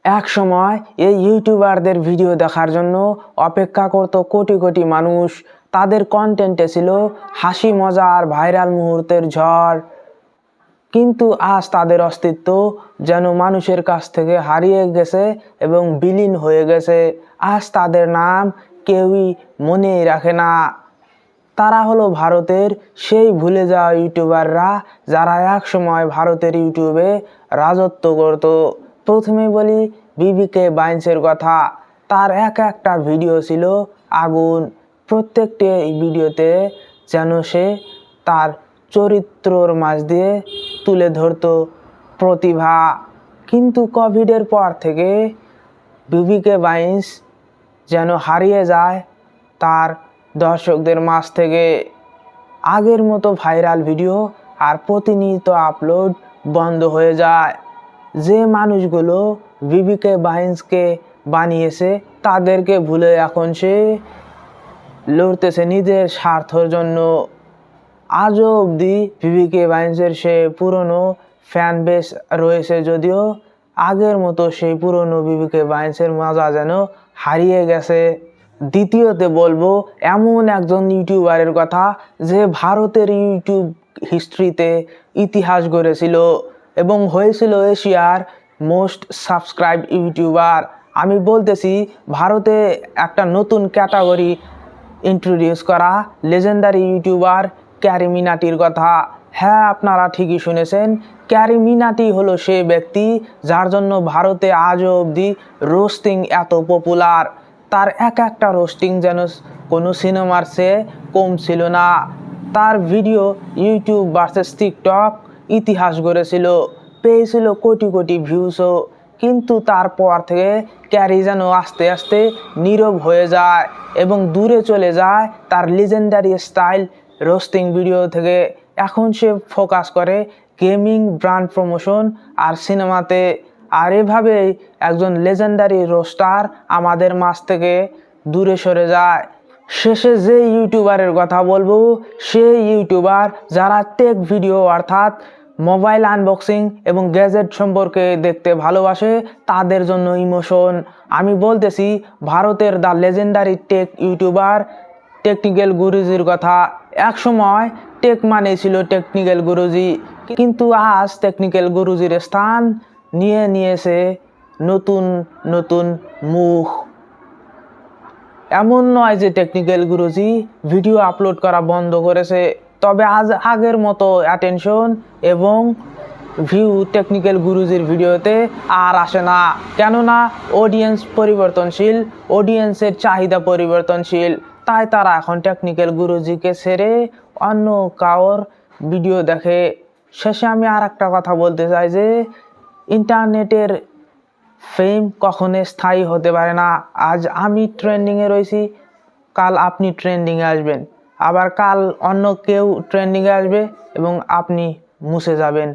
এক সময় এই ইউটিউবারদের ভিডিও দেখার জন্য অপেক্ষা করত কোটি কোটি মানুষ। তাদের কন্টেন্টে ছিল হাসি মজা আর ভাইরাল মুহূর্তের ঝড়। কিন্তু আজ তাদের অস্তিত্ব যেন মানুষের কাছ থেকে হারিয়ে গেছে এবং বিলীন হয়ে গেছে। আজ তাদের নাম কেউই মনেই রাখে না। তারা হলো ভারতের সেই ভুলে যাওয়া ইউটিউবাররা যারা এক সময় ভারতের ইউটিউবে রাজত্ব করত। প্রথমে বলি বিবিকে বাইন্সের কথা। তার একটা ভিডিও ছিল আগুন। প্রত্যেকটি ভিডিওতে যেন সে তার চরিত্রর মাঝ দিয়ে তুলে ধরতো প্রতিভা। কিন্তু কোভিডের পর থেকে বিবিকে বাইন্স যেন হারিয়ে যায় তার দর্শকদের মাঝ থেকে। আগের মতো ভাইরাল ভিডিও আর প্রতিনিয়ত আপলোড বন্ধ হয়ে যায়। যে মানুষগুলো বিবিকে বাইন্সকে বানিয়েছে তাদেরকে ভুলে এখন সে লড়তেছে নিজের স্বার্থের জন্য। আজও অবধি বিবিকে বাইন্সের সে পুরনো ফ্যান বেস রয়েছে, যদিও আগের মতো সেই পুরনো বিবিকে বাইন্সের মজা যেন হারিয়ে গেছে। দ্বিতীয়তে বলবো এমন একজন ইউটিউবারের কথা যে ভারতের ইউটিউব হিস্ট্রিতে ইতিহাস গড়েছিল এবং হয়েছিল এশিয়ার মোস্ট সাবস্ক্রাইব ইউটিউবার। আমি বলতেছি ভারতে একটা নতুন ক্যাটাগরি ইন্ট্রোডিউস করা লেজেন্ডারি ইউটিউবার ক্যারি মিনাটির কথা। হ্যাঁ, আপনারা ঠিকই শুনেছেন, ক্যারি মিনাটি হলো সে ব্যক্তি যার জন্য ভারতে আজও অবধি রোস্টিং এত পপুলার। তার একটা রোস্টিং যেন কোনো সিনেমার চেয়ে কম ছিল না। তার ভিডিও ইউটিউব ভার্সেস টিকটক ইতিহাস গড়েছিল, পেয়েছিল কোটি কোটি ভিউসও। কিন্তু তারপর থেকে ক্যারি যেন আস্তে আস্তে নীরব হয়ে যায় এবং দূরে চলে যায় তার লিজেন্ডারি স্টাইল রোস্টিং ভিডিও থেকে। এখন সে ফোকাস করে গেমিং, ব্র্যান্ড প্রমোশন আর সিনেমাতে। আর এভাবেই একজন লেজেন্ডারি রোস্টার আমাদের মাঝ থেকে দূরে সরে যায়। শেষে যে ইউটিউবারের কথা বলবো, সেই ইউটিউবার যারা টেক ভিডিও অর্থাৎ মোবাইল আনবক্সিং এবং গ্যাজেট সম্পর্কে দেখতে ভালোবাসে, তাদের জন্য ইমোশন। আমি বলতেছি ভারতের the legendary tech YouTuber technical গুরুজির কথা। এক সময় টেক মানে ছিল টেকনিক্যাল গুরুজি, কিন্তু আজ টেকনিক্যাল গুরুজির স্থান নিয়ে নিয়েছে নতুন নতুন মুখ। এমন নয় যে টেকনিক্যাল গুরুজি ভিডিও আপলোড করা বন্ধ করেছে, তবে আজ আগের মতো অ্যাটেনশন এবং ভিউ টেকনিক্যাল গুরুজির ভিডিওতে আর আসে না। কেননা অডিয়েন্স পরিবর্তনশীল, অডিয়েন্সের চাহিদা পরিবর্তনশীল। তাই তারা এখন টেকনিক্যাল গুরুজিকে ছেড়ে অন্য কারোর ভিডিও দেখে। শেষে আমি আর একটা কথা বলতে চাই যে ইন্টারনেটের ফেম কখনো স্থায়ী হতে পারে না। আজ আমি ট্রেন্ডিংয়ে রয়েছি, কাল আপনি ট্রেন্ডিংয়ে আসবেন, আবার কাল অন্য কেউ ট্রেন্ডিংয়ে আসবে এবং আপনি মুছে যাবেন।